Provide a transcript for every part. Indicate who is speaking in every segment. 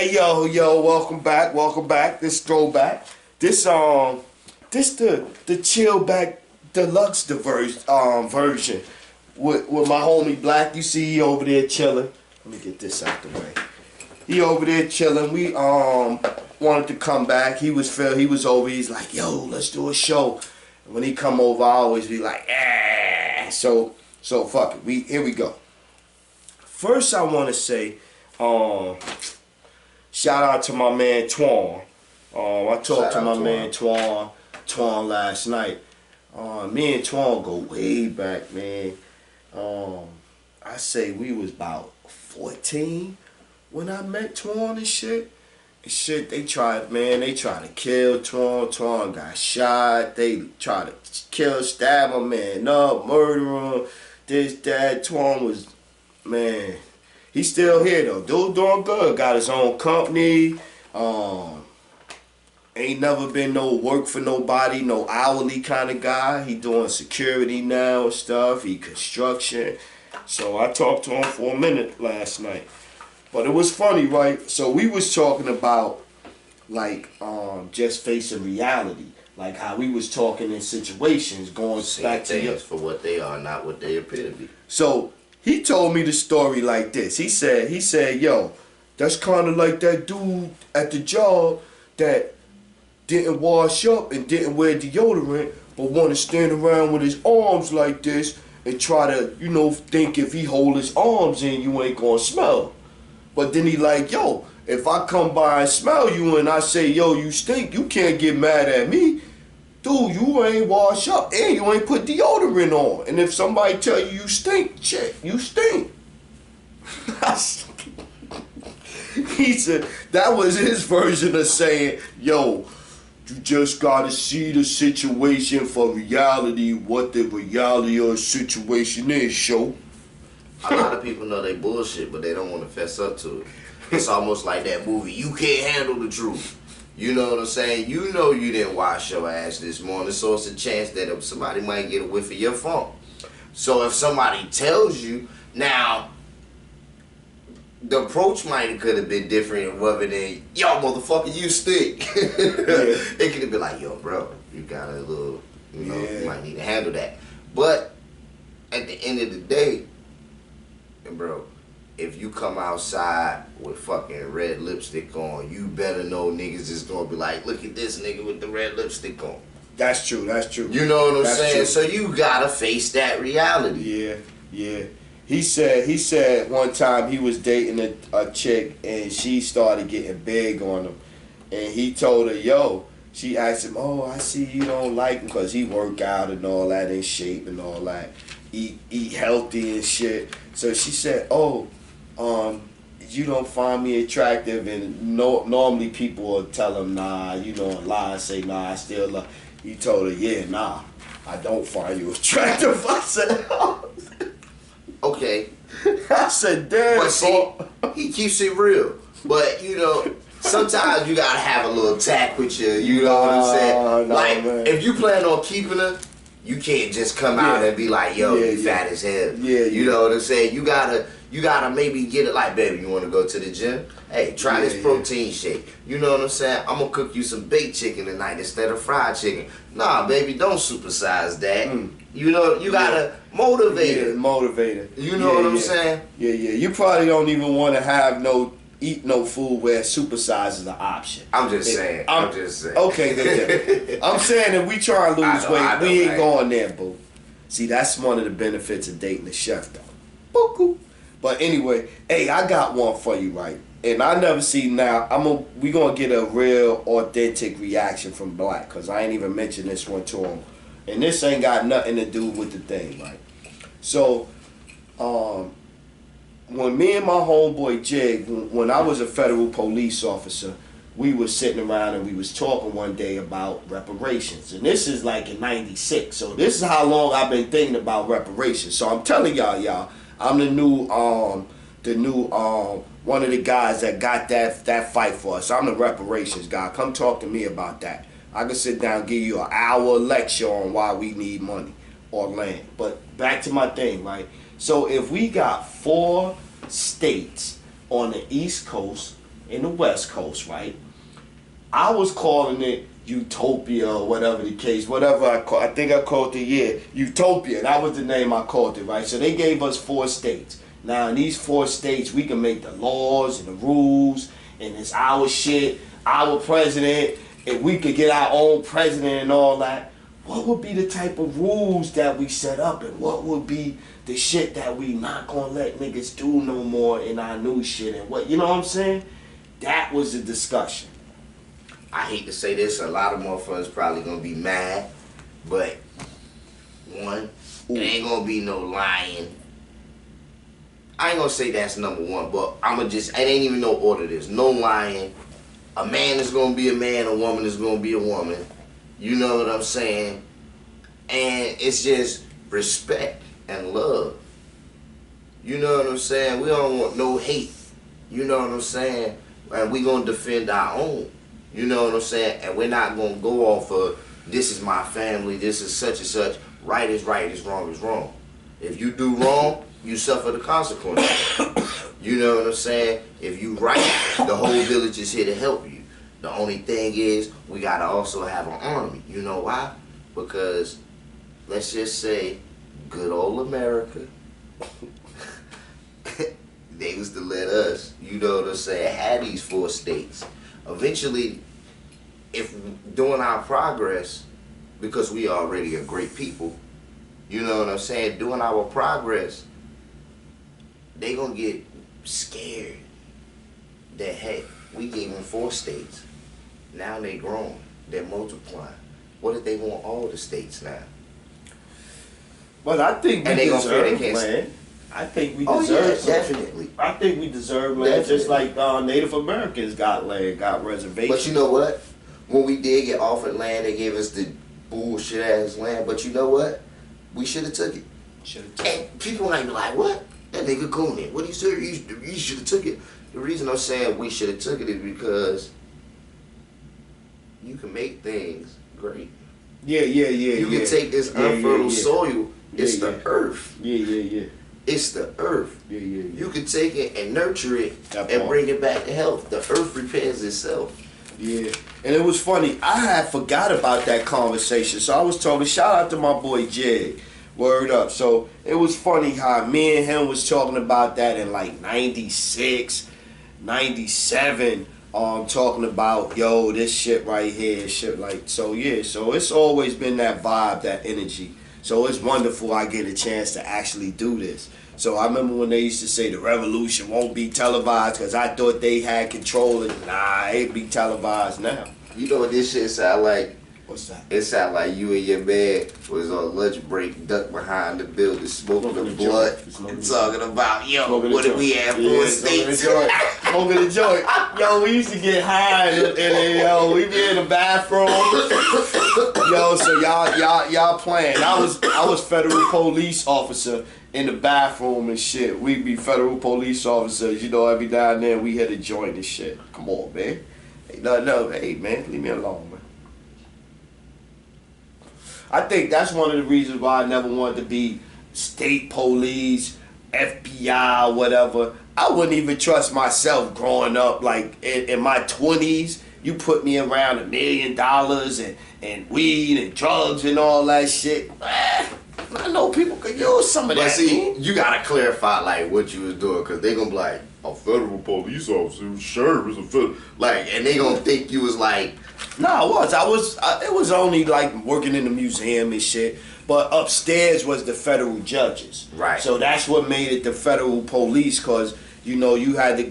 Speaker 1: Hey yo, welcome back. This throwback. This the chill back deluxe version with my homie Black. You see he over there chilling. Let me get this out the way. He over there chilling. We wanted to come back. He was over. He's like, yo, let's do a show. And when he come over, I always be like, So fuck it. Here we go. First, I want to say, shout out to my man Twan. I talked to my man Twan last night. Me and Twan go way back, man. I say we was about 14 when I met Twan and shit. They tried to kill Twan. Twan got shot. They tried to stab my man up, murder him. This, that. Twan was, man, he's still here though. Dude doing good. Got his own company. Ain't never been no work for nobody, no hourly kind of guy. He doing security now and stuff. He construction. So I talked to him for a minute last night. But it was funny, right? So we was talking about like just facing reality. Like how we was talking in situations going back to
Speaker 2: things for what they are, not what they appear to be.
Speaker 1: So he told me the story like this. He said, yo, that's kind of like that dude at the job that didn't wash up and didn't wear deodorant, but want to stand around with his arms like this and try to, think if he hold his arms in, you ain't gonna smell. But then he like, yo, if I come by and smell you and I say, yo, you stink, you can't get mad at me. Dude, you ain't wash up and you ain't put deodorant on. And if somebody tell you stink, shit, you stink. He said that was his version of saying, yo, you just gotta see the situation for reality, what the reality of the situation is, show.
Speaker 2: A lot of people know they bullshit, but they don't want to fess up to it. It's almost like that movie, You Can't Handle the Truth. You know what I'm saying? You know you didn't wash your ass this morning, so it's a chance that somebody might get a whiff of your funk. So if somebody tells you, now, the approach could have been different rather than, yo, motherfucker, you stink. It could have been like, yo, bro, you got a little, you might need to handle that. But at the end of the day, bro, if you come outside with fucking red lipstick on, you better know niggas is gonna be like, look at this nigga with the red lipstick on.
Speaker 1: That's true.
Speaker 2: You know what I'm saying?
Speaker 1: True.
Speaker 2: So you gotta face that reality.
Speaker 1: Yeah. He said one time he was dating a chick and she started getting big on him. And he told her, yo, she asked him, oh, I see you don't like him because he work out and all that, in shape and all that. Eat healthy and shit. So she said, oh, you don't find me attractive, and normally people will tell him, nah, lie and say, nah, I still love. He told her, yeah, nah, I don't find you attractive. I said, oh.
Speaker 2: Okay.
Speaker 1: I said, damn.
Speaker 2: But see, he keeps it real. But, sometimes you gotta have a little tact with you know what I'm saying? Man. If you plan on keeping her, you can't just come out and be like, yo, you fat as hell. You know what I'm saying? You gotta maybe get it like, baby, you wanna go to the gym? Hey, try this protein shake. You know what I'm saying? I'm gonna cook you some baked chicken tonight instead of fried chicken. Nah, baby, don't supersize that. You gotta motivate her.
Speaker 1: Motivate her.
Speaker 2: You know what I'm saying?
Speaker 1: Yeah. You probably don't even want to eat no food where supersize is an option.
Speaker 2: I'm just saying.
Speaker 1: Okay, then. I'm saying if we try and lose weight, we ain't going there, boo. See, that's one of the benefits of dating a chef, though. Boo. But anyway, hey, I got one for you, right? And I never see now. We gonna get a real authentic reaction from Black, cause I ain't even mentioned this one to him, and this ain't got nothing to do with the thing, right? So, when me and my homeboy Jig, when I was a federal police officer, we was sitting around and we was talking one day about reparations, and this is like in '96. So this is how long I've been thinking about reparations. So I'm telling y'all, I'm the new one of the guys that got that fight for us. I'm the reparations guy. Come talk to me about that. I can sit down and give you an hour lecture on why we need money or land. But back to my thing, right? So if we got 4 states on the East Coast in the West Coast, right? I was calling it Utopia or whatever the case, whatever I think I called it, Utopia. That was the name I called it, right? So they gave us 4 states. Now in these 4 states, we can make the laws and the rules, and it's our shit, our president, and we could get our own president and all that. What would be the type of rules that we set up, and what would be the shit that we not gonna let niggas do no more in our new shit, and what, you know what I'm saying? That was the discussion.
Speaker 2: I hate to say this, a lot of motherfuckers probably gonna be mad, but one, it ain't gonna be no lying. I ain't gonna say that's number one, but it ain't even no order this. No lying. A man is gonna be a man, a woman is gonna be a woman. You know what I'm saying? And it's just respect and love. You know what I'm saying? We don't want no hate. You know what I'm saying? And we gonna defend our own. You know what I'm saying? And we're not gonna go off of this is my family, this is such and such. Right is right, is wrong. If you do wrong, you suffer the consequences. You know what I'm saying? If you right, the whole village is here to help you. The only thing is, we gotta also have an army. You know why? Because, let's just say, good old America, they was to let us, you know what I'm saying, have these 4 states. Eventually, if during our progress, because we already a great people, you know what I'm saying, during our progress, they gonna get scared that, hey, we gave them 4 states. Now they grown, they're multiplying. What if they want all the states now?
Speaker 1: But I think we deserve land. I think we deserve something.
Speaker 2: Definitely.
Speaker 1: I think we deserve land, just like Native Americans got land, got reservations.
Speaker 2: But you know what? When we did get offered land, they gave us the bullshit ass land. But you know what? We should have took it. And people might be like, what? That nigga Cooney. What he said? You should have took it. The reason I'm saying we should have took it is because you can make things great.
Speaker 1: Yeah.
Speaker 2: You can take this unfertile soil. It's the earth.
Speaker 1: Yeah.
Speaker 2: It's the earth.
Speaker 1: Yeah.
Speaker 2: You can take it and nurture it and bring it back to health. The earth repairs itself.
Speaker 1: Yeah. And it was funny. I had forgot about that conversation. So I was talking, shout out to my boy Jig. Word up. So it was funny how me and him was talking about that in like 96, 97. Talking about, yo, this shit right here, shit like, so yeah. So it's always been that vibe, that energy. So it's wonderful I get a chance to actually do this. So I remember when they used to say the revolution won't be televised because I thought they had control of it. Nah, it be televised now.
Speaker 2: You know what this shit sound like?
Speaker 1: What's that?
Speaker 2: It sound like you and your man was on lunch break, ducked behind the building, smoking the blunt, talking about, yo, what did we have for states?
Speaker 1: Smoking the joint. Yo, we used to get high and yo, we be in the bathroom. Yo, so y'all playing. I was federal police officer in the bathroom and shit. We be federal police officers, you know, every now and then we hit a joint and shit. Come on, man. Hey, no, hey man, leave me alone, man. I think that's one of the reasons why I never wanted to be state police, FBI, whatever. I wouldn't even trust myself growing up. Like in my 20s, you put me around $1 million and weed and drugs and all that shit. I know people could use some of that.
Speaker 2: But see, you gotta clarify like what you was doing, cause they gonna be like, a federal police officer, sure, is a federal, like, and they gonna think you was like.
Speaker 1: No, it was only like working in the museum and shit. But upstairs was the federal judges.
Speaker 2: Right.
Speaker 1: So that's what made it the federal police, cause you know you had to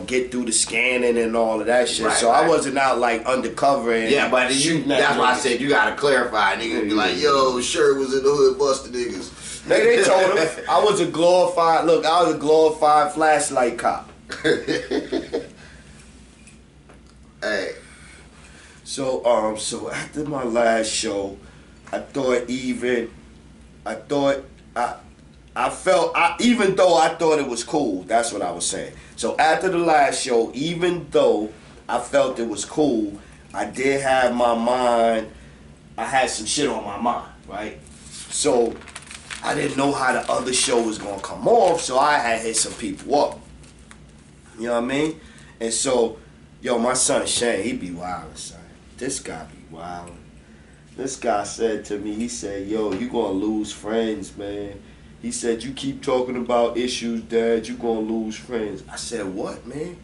Speaker 1: get through the scanning and all of that shit.
Speaker 2: Right,
Speaker 1: so
Speaker 2: right.
Speaker 1: I wasn't out like undercover and
Speaker 2: but that's why I said you gotta clarify. Niggas be like, yo, sure was in the hood busting niggas.
Speaker 1: They told him I was a glorified flashlight cop.
Speaker 2: Hey.
Speaker 1: So after my last show, I felt even though I thought it was cool, that's what I was saying. So after the last show, even though I felt it was cool, I did have my mind, I had some shit on my mind, right? So I didn't know how the other show was gonna come off, so I had hit some people up. You know what I mean? And so, yo, my son Shane, he be wildin', son. This guy be wildin'. This guy said to me, he said, yo, you gonna lose friends, man. He said, you keep talking about issues, Dad, you gonna lose friends. I said, what, man?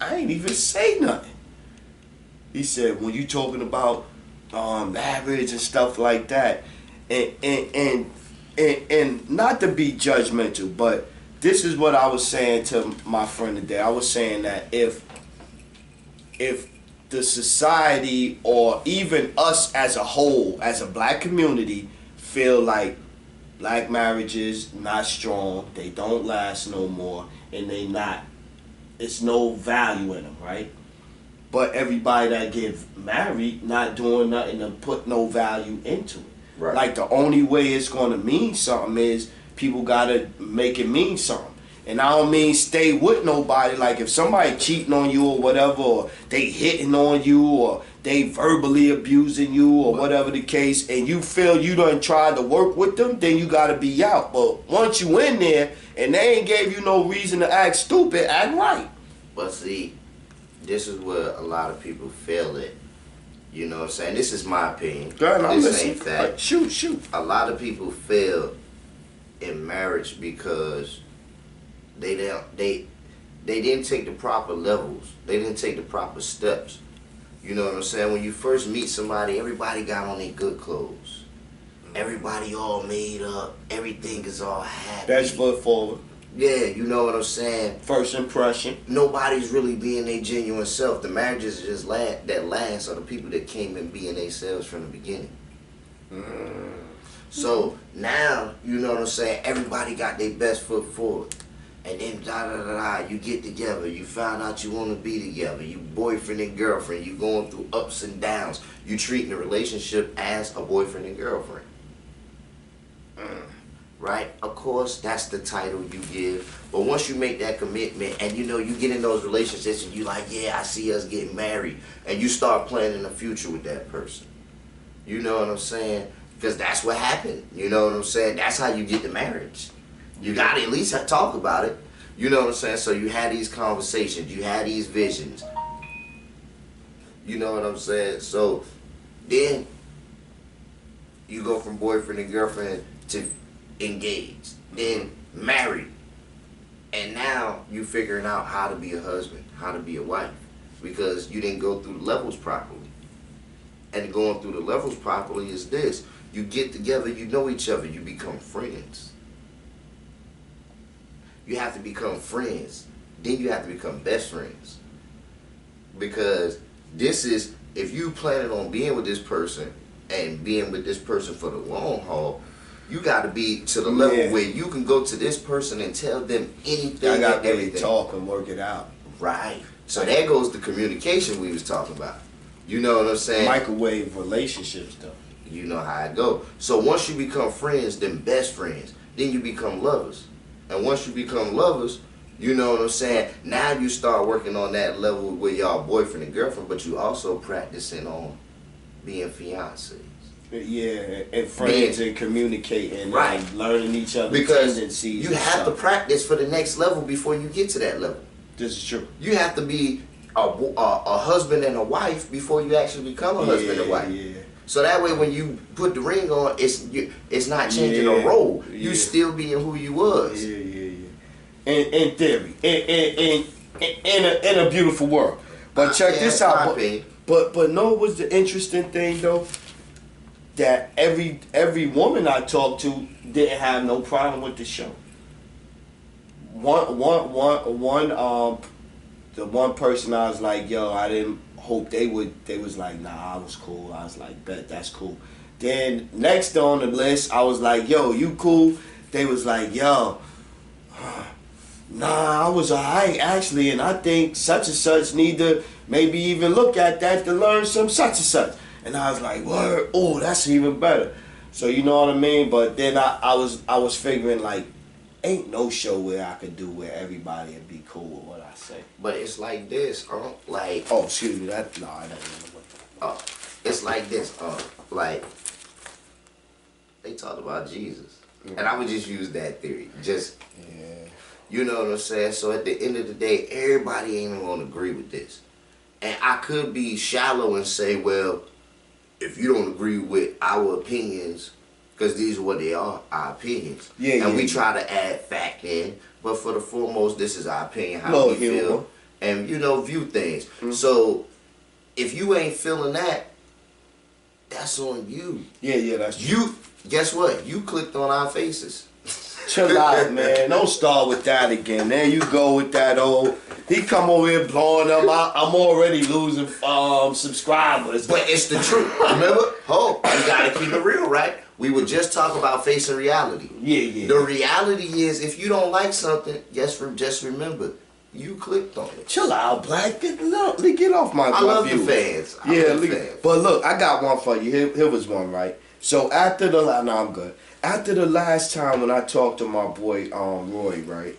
Speaker 1: I ain't even say nothing. He said, when you talking about marriage and stuff like that, and not to be judgmental, but this is what I was saying to my friend today. I was saying that if the society or even us as a whole, as a black community, feel like black marriages not strong, they don't last no more, and it's no value in them, right? But everybody that get married not doing nothing to put no value into it.
Speaker 2: Right.
Speaker 1: Like the only way it's gonna mean something is people gotta make it mean something. And I don't mean stay with nobody. Like if somebody cheating on you or whatever, or they hitting on you, or they verbally abusing you, or whatever the case, and you feel you done tried to work with them, then you gotta be out. But once you in there and they ain't gave you no reason to act stupid, act right.
Speaker 2: But see, this is where a lot of people fail at. You know what I'm saying? This is my opinion.
Speaker 1: Girl, I'm
Speaker 2: this
Speaker 1: listening.
Speaker 2: ain't fact.
Speaker 1: Shoot.
Speaker 2: A lot of people fail in marriage because they didn't take the proper levels. They didn't take the proper steps. You know what I'm saying? When you first meet somebody, everybody got on their good clothes. Everybody all made up. Everything is all happy.
Speaker 1: Best foot forward.
Speaker 2: Yeah, you know what I'm saying?
Speaker 1: First impression.
Speaker 2: Nobody's really being their genuine self. The marriages just that last are the people that came in being themselves from the beginning. So now, you know what I'm saying? Everybody got their best foot forward. And then you get together, you find out you want to be together, you boyfriend and girlfriend, you going through ups and downs, you treating the relationship as a boyfriend and girlfriend. Right? Of course, that's the title you give. But once you make that commitment and you know you get in those relationships and you like, yeah, I see us getting married, and you start planning a future with that person. You know what I'm saying? Because that's what happened. You know what I'm saying? That's how you get the marriage. You got to at least talk about it. You know what I'm saying? So you had these conversations. You had these visions. You know what I'm saying? So then you go from boyfriend and girlfriend to engaged, then married, and now you figuring out how to be a husband, how to be a wife, because you didn't go through the levels properly. And going through the levels properly is this: you get together, you know each other, you become friends. You have to become friends, then you have to become best friends, because this is, if you planning on being with this person and being with this person for the long haul, you got to be to the level where you can go to this person and tell them anything.
Speaker 1: I got to really talk and work it out.
Speaker 2: Right. So there goes the communication we was talking about. You know what I'm saying?
Speaker 1: Microwave relationships, though.
Speaker 2: You know how it go. So once you become friends, then best friends, then you become lovers. And once you become lovers, you know what I'm saying? Now you start working on that level with y'all boyfriend and girlfriend, but you also practicing on being fiancés.
Speaker 1: Yeah, and friends and communicating,
Speaker 2: right,
Speaker 1: and learning each other's
Speaker 2: because
Speaker 1: tendencies.
Speaker 2: You have to practice for the next level before you get to that level.
Speaker 1: This is true.
Speaker 2: You have to be a husband and a wife before you actually become a husband and wife. Yeah. So that way, when you put the ring on, it's not changing a role. You still being who you was.
Speaker 1: Yeah. In theory, in a beautiful world. But check this out. But know what's the interesting thing though? That every woman I talked to didn't have no problem with the show. The one person I was like, yo, I didn't hope they would. They was like, nah, I was cool. I was like, bet that's cool. Then next on the list, I was like, yo, you cool? They was like, yo, nah, I was alright actually, and I think such and such need to maybe even look at that to learn some such and such. And I was like, word, oh, that's even better. So you know what I mean? But then I was figuring like, ain't no show where I could do where everybody would be cool with what I say.
Speaker 2: But it's like this, like.
Speaker 1: Oh, excuse me, I don't know.
Speaker 2: It's like this, like they talked about Jesus, and I would just use that theory. You know what I'm saying? So at the end of the day, everybody ain't gonna agree with this. And I could be shallow and say, well, if you don't agree with our opinions, because these are what they are, our opinions.
Speaker 1: Yeah,
Speaker 2: and we
Speaker 1: yeah.
Speaker 2: try to add fact in, but for the foremost, this is our opinion, how
Speaker 1: Lord
Speaker 2: we feel,
Speaker 1: humor.
Speaker 2: and view things. So if you ain't feeling that, that's on you.
Speaker 1: Yeah, that's true.
Speaker 2: You guess what? You clicked on our faces.
Speaker 1: Chill out, man. Don't start with that again. There you go with that old. He come over here blowing up. I'm already losing subscribers.
Speaker 2: But it's the truth. Remember? You gotta keep it real, right? We would just talk about facing reality.
Speaker 1: Yeah.
Speaker 2: The reality is, if you don't like something, just remember, you clicked on it.
Speaker 1: Chill out, Black. Get off my.
Speaker 2: I love the fans.
Speaker 1: But look, I got one for you. Here was one, right? So after I'm good. After the last time when I talked to my boy Roy, right,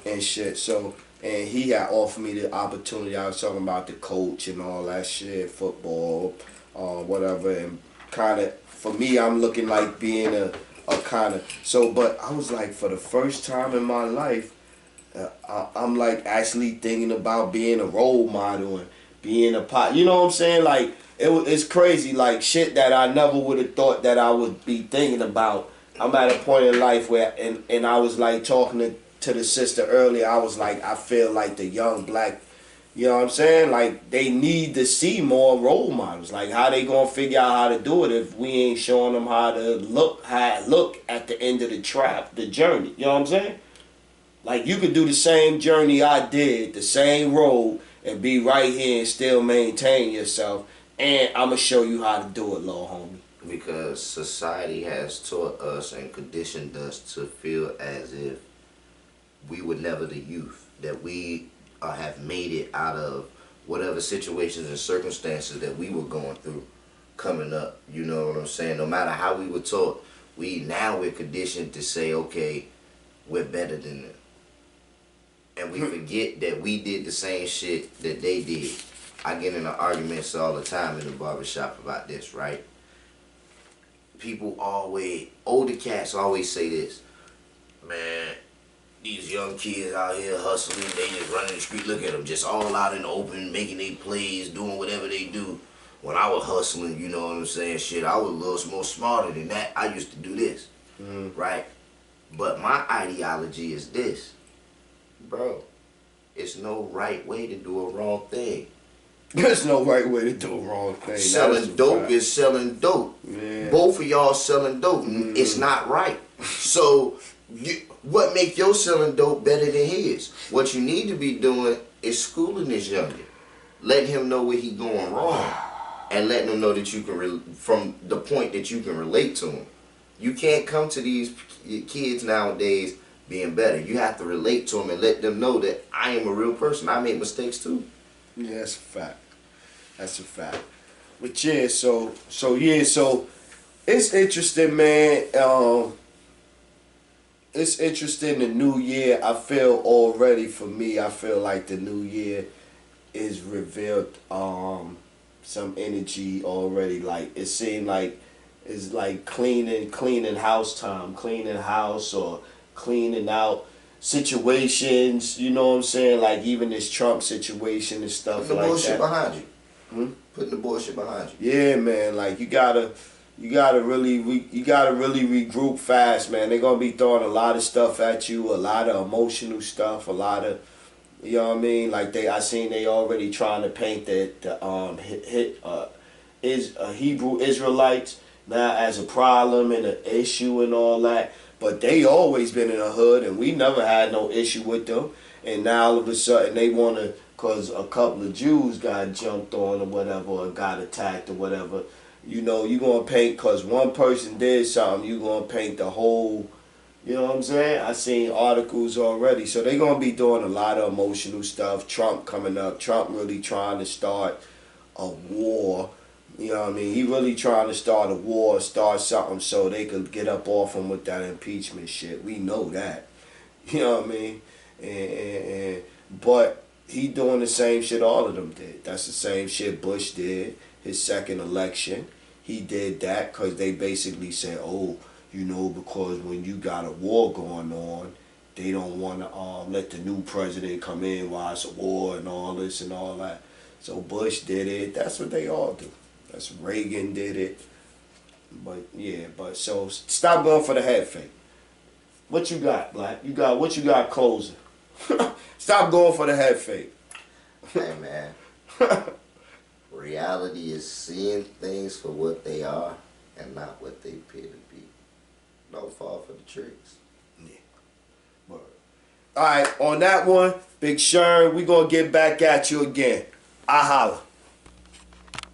Speaker 1: and shit, and he had offered me the opportunity. I was talking about the coach and all that shit, football, whatever, and kind of for me, I'm looking like being a kind of But I was like, for the first time in my life, I'm like actually thinking about being a role model and being a pot. You know what I'm saying? Like it's crazy, like shit that I never would have thought that I would be thinking about. I'm at a point in life where, and I was like talking to the sister earlier, I was like, I feel like the young Black, you know what I'm saying? Like, they need to see more role models. Like, how they gonna figure out how to do it if we ain't showing them how to look at the end of the journey. You know what I'm saying? Like, you could do the same journey I did, the same road, and be right here and still maintain yourself. And I'm gonna show you how to do it, little homie.
Speaker 2: Because society has taught us and conditioned us to feel as if we were never the youth, that we have made it out of whatever situations and circumstances that we were going through coming up. You know what I'm saying? No matter how we were taught, we're conditioned to say, okay, we're better than them. And we forget that we did the same shit that they did. I get into arguments all the time in the barbershop about this, right? Older cats always say this, man, these young kids out here hustling, they just running the street, look at them, just all out in the open, making their plays, doing whatever they do. When I was hustling, you know what I'm saying, shit, I was a little more smarter than that. I used to do this, right? But my ideology is this, bro, it's no right way to do a wrong thing.
Speaker 1: There's no right way to do a wrong thing.
Speaker 2: Selling dope is selling dope.
Speaker 1: Yeah.
Speaker 2: Both of y'all selling dope. It's not right. So, what make your selling dope better than his? What you need to be doing is schooling this youngin'. Letting him know where he going wrong. And letting him know that you can, from the point that you can relate to him. You can't come to these kids nowadays being better. You have to relate to them and let them know that I am a real person. I make mistakes too.
Speaker 1: Yeah, that's a fact. That's a fact. But yeah, so it's interesting, man. It's interesting, the new year. I feel already, for me, I feel like the new year is revealed some energy already. Like, it seemed like it's like cleaning house time, cleaning house or cleaning out situations, you know what I'm saying? Like even this Trump situation and stuff like that.
Speaker 2: Putting the bullshit behind you. Putting the bullshit behind you.
Speaker 1: Yeah, man. Like you gotta really regroup fast, man. They're gonna be throwing a lot of stuff at you, a lot of emotional stuff, a lot of, you know what I mean? Like I seen they already trying to paint the Hebrew Israelites now as a problem and an issue and all that. But they always been in the hood, and we never had no issue with them. And now all of a sudden they want to, because a couple of Jews got jumped on or whatever, or got attacked or whatever. You know, you going to paint, because one person did something, you going to paint the whole, you know what I'm saying? I seen articles already. So they going to be doing a lot of emotional stuff. Trump coming up. Trump really trying to start a war. You know what I mean? He really trying to start a war, start something so they could get up off him with that impeachment shit. We know that. You know what I mean? But he doing the same shit all of them did. That's the same shit Bush did. His second election, he did that because they basically said, oh, you know, because when you got a war going on they don't want to let the new president come in while it's a war and all this and all that. So Bush did it. That's what they all do. That's Reagan did it. But yeah, but so stop going for the head fake. What you got, Black? What you got closing? Stop going for the head fake.
Speaker 2: Hey man, reality is seeing things for what they are and not what they appear to be. Don't fall for the tricks.
Speaker 1: Yeah. All right, on that one, Big Sherm, we gonna get back at you again. I holla.